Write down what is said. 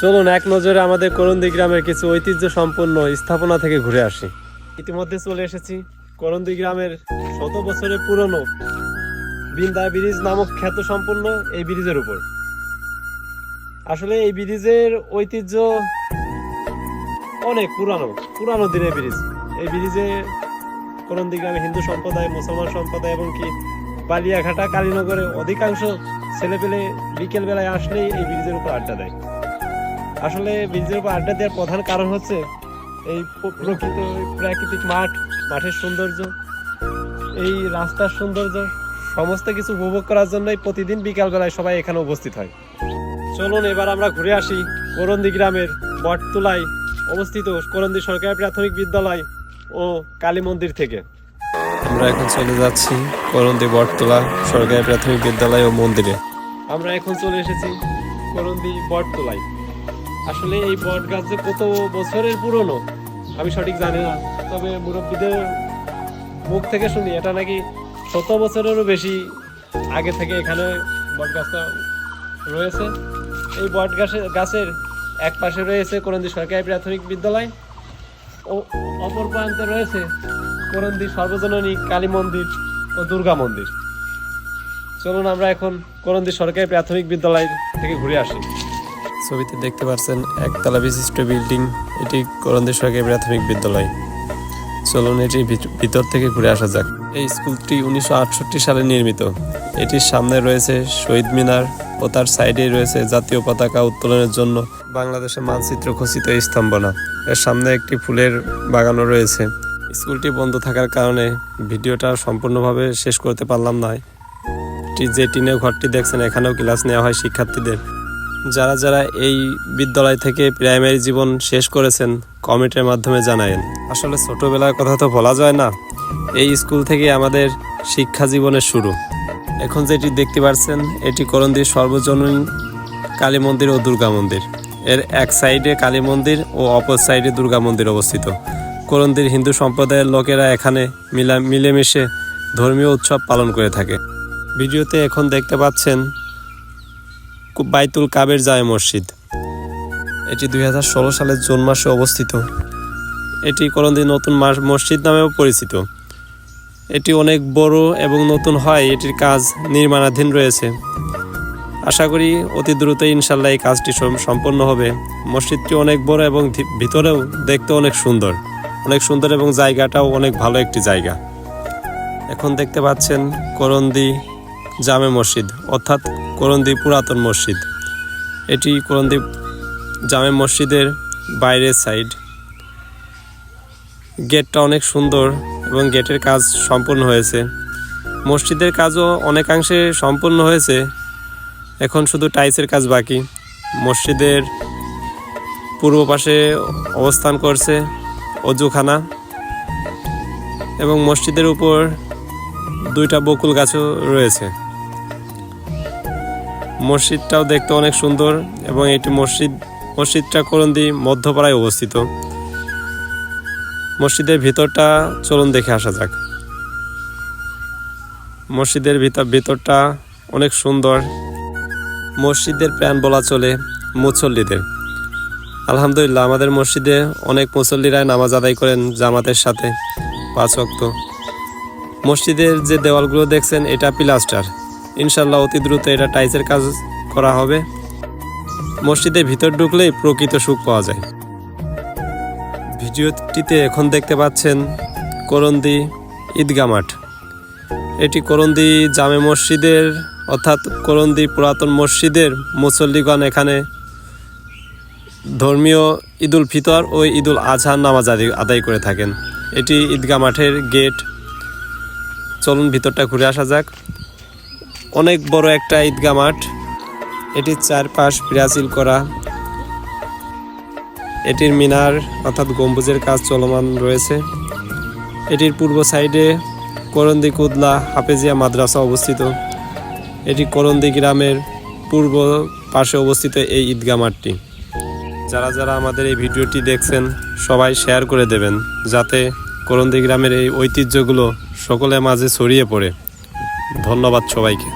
চলুন এক নজরে আমাদের করন্দি গ্রামের কিছু ঐতিহ্য সম্পন্ন স্থাপনা থেকে ঘুরে আসি। ইতিমধ্যে চলে এসেছি করন্দি গ্রামের 100 বছরের পুরনো বিন্দা ব্রিজ নামক খ্যাত সম্পন্ন এই ব্রিজের উপর। আসলে এই ব্রিজের ঐতিহ্য অনেক পুরানো দিনের ব্রিজ। এই ব্রিজে করন্দি গ্রামে হিন্দু সম্প্রদায়, মুসলমান সম্প্রদায় এবং কি বালিয়াঘাটা, কালীনগরে অধিকাংশ ছেলেপেলে বিকেল বেলায় আসলেই এই ব্রিজের উপর আড্ডা দেয়। আসলে ব্রিজের উপর আড্ডা দেওয়ার প্রধান কারণ হচ্ছে এই প্রাকৃতিক মাঠের সৌন্দর্য, এই রাস্তার সৌন্দর্য, সমস্ত কিছু উপভোগ করার জন্যই প্রতিদিন বিকাল বেলায় সবাই এখানে উপস্থিত হয়। চলুন এবার আমরা ঘুরে আসি করন্দি গ্রামের বটতলায় অবস্থিত করন্দি সরকারি প্রাথমিক বিদ্যালয় ও কালী মন্দির থেকে। আমরা এখন চলে যাচ্ছি করন্দি বটতলা সরকারি প্রাথমিক বিদ্যালয় ও মন্দিরে। আমরা এখন চলে এসেছি করন্দি বটতলায়। আসলে এই বট গাছ যে কত বছরের পুরনো আমি সঠিক জানি না, তবে মুরব্বীদের মুখ থেকে শুনি এটা নাকি 100 বছরেরও বেশি আগে থেকে এখানে বট গাছটা রয়েছে। এই বট গাছের এক পাশে রয়েছে করন্দি সরকারি প্রাথমিক বিদ্যালয় ও অপর প্রান্তে রয়েছে করন্দি সর্বজননী কালী মন্দির ও দুর্গা মন্দির। চলুন আমরা এখন করন্দি সরকারি প্রাথমিক বিদ্যালয় থেকে ঘুরে আসি। ছবিতে দেখতে পাচ্ছেন একতলা বিশিষ্ট বিল্ডিং, এটি করন্দি সরকারি প্রাথমিক বিদ্যালয়। চলুন এটির ভিতর থেকে ঘুরে আসা যাক। এই স্কুলটি 1968 সালে নির্মিত। এটির সামনে রয়েছে শহীদ মিনার ও তার সাইডে রয়েছে জাতীয় পতাকা উত্তোলনের জন্য বাংলাদেশের মানচিত্র খচিত স্তম্ভনা। এর সামনে একটি ফুলের বাগানও রয়েছে। স্কুলটি বন্ধ থাকার কারণে ভিডিওটা সম্পূর্ণভাবে শেষ করতে পারলাম না। যে টিনের ঘরটি দেখছেন এখানেও ক্লাস নেওয়া হয় শিক্ষার্থীদের। যারা যারা এই বিদ্যালয় থেকে প্রাইমারি জীবন শেষ করেছেন কমেন্টের মাধ্যমে জানায়েন। আসলে ছোটবেলার কথা তো বলা যায় না, এই স্কুল থেকে আমাদের শিক্ষা জীবনের শুরু। এখন যেটি দেখতে পাচ্ছেন এটি করন্দির সর্বজনীন কালী মন্দির ও দুর্গা মন্দির। এর এক সাইডে কালী মন্দির ও অপর সাইডে দুর্গা মন্দির অবস্থিত। করন্দির হিন্দু সম্প্রদায়ের লোকেরা এখানে মিলেমিশে ধর্মীয় উৎসব পালন করে থাকে। ভিডিওতে এখন দেখতে পাচ্ছেন বাইতুল কাবের জামে মসজিদ। এটি 2016 সালের জুন মাসে অবস্থিত। এটি করন্দি নতুন মসজিদ নামেও পরিচিত। এটি অনেক বড় এবং নতুন হয় এটির কাজ নির্মাণাধীন রয়েছে। আশা করি অতি দ্রুতই ইনশাল্লাহ এই কাজটি সম্পন্ন হবে। মসজিদটি অনেক বড় এবং ভিতরেও দেখতে অনেক সুন্দর এবং জায়গাটাও অনেক ভালো একটি জায়গা। এখন দেখতে পাচ্ছেন করন্দি জামে মসজিদ অর্থাৎ করন্দি পুরাতন মসজিদ। এটি করন্দি জামে মসজিদের বাইরের সাইড। গেটটা অনেক সুন্দর এবং গেটের কাজ সম্পূর্ণ হয়েছে। মসজিদের কাজও অনেকাংশে সম্পূর্ণ হয়েছে, এখন শুধু টাইলসের কাজ বাকি। মসজিদের পূর্ব পাশে অবস্থান করছে অজুখানা এবং মসজিদের উপর 2টা বকুল গাছও রয়েছে। মসজিদটাও দেখতে অনেক সুন্দর এবং এটি মসজিদটা করন্দি মধ্যপাড়ায় অবস্থিত। মসজিদের ভিতরটা চলুন দেখে আসা যাক। মসজিদের ভিতরটা অনেক সুন্দর। মসজিদের প্রাণ বলা চলে মুসল্লিদের। আলহামদুলিল্লাহ আমাদের মসজিদে অনেক মুসল্লিরা নামাজ আদায় করেন জামাতের সাথে 5 ওয়াক্ত। মসজিদের যে দেওয়ালগুলো দেখছেন এটা প্লাস্টার, ইনশাল্লাহ অতি দ্রুত এটা টাইলসের কাজ করা হবে। মসজিদের ভিতর ঢুকলেই প্রকৃত সুখ পাওয়া যায়। ভিডিওটিতে এখন দেখতে পাচ্ছেন করন্দি ঈদগাহ মাঠ। এটি করন্দি জামে মসজিদের অর্থাৎ করন্দি পুরাতন মসজিদের মুসল্লিগণ এখানে ধর্মীয় ঈদুল ফিতর ও ঈদুল আজহার নামাজ আদায় করে থাকেন। এটি ঈদগাহ মাঠের গেট। চলুন ভিতরটা ঘুরে আসা যাক। অনেক বড় একটা ঈদগাহ মাঠ। এটির চারপাশ প্রাচীর করা। এটির মিনার অর্থাৎ গম্বুজের কাজ চলমান রয়েছে। এটির পূর্ব সাইডে করন্দি কুদলা হাফেজিয়া মাদ্রাসা অবস্থিত। এটি করন্দি গ্রামের পূর্ব পাশে অবস্থিত এই ঈদগাহ মাঠটি। যারা যারা আমাদের এই ভিডিওটি দেখছেন সবাই শেয়ার করে দেবেন যাতে করন্দি গ্রামের এই ঐতিহ্যগুলো সকলের মাঝে ছড়িয়ে পড়ে। ধন্যবাদ সবাইকে।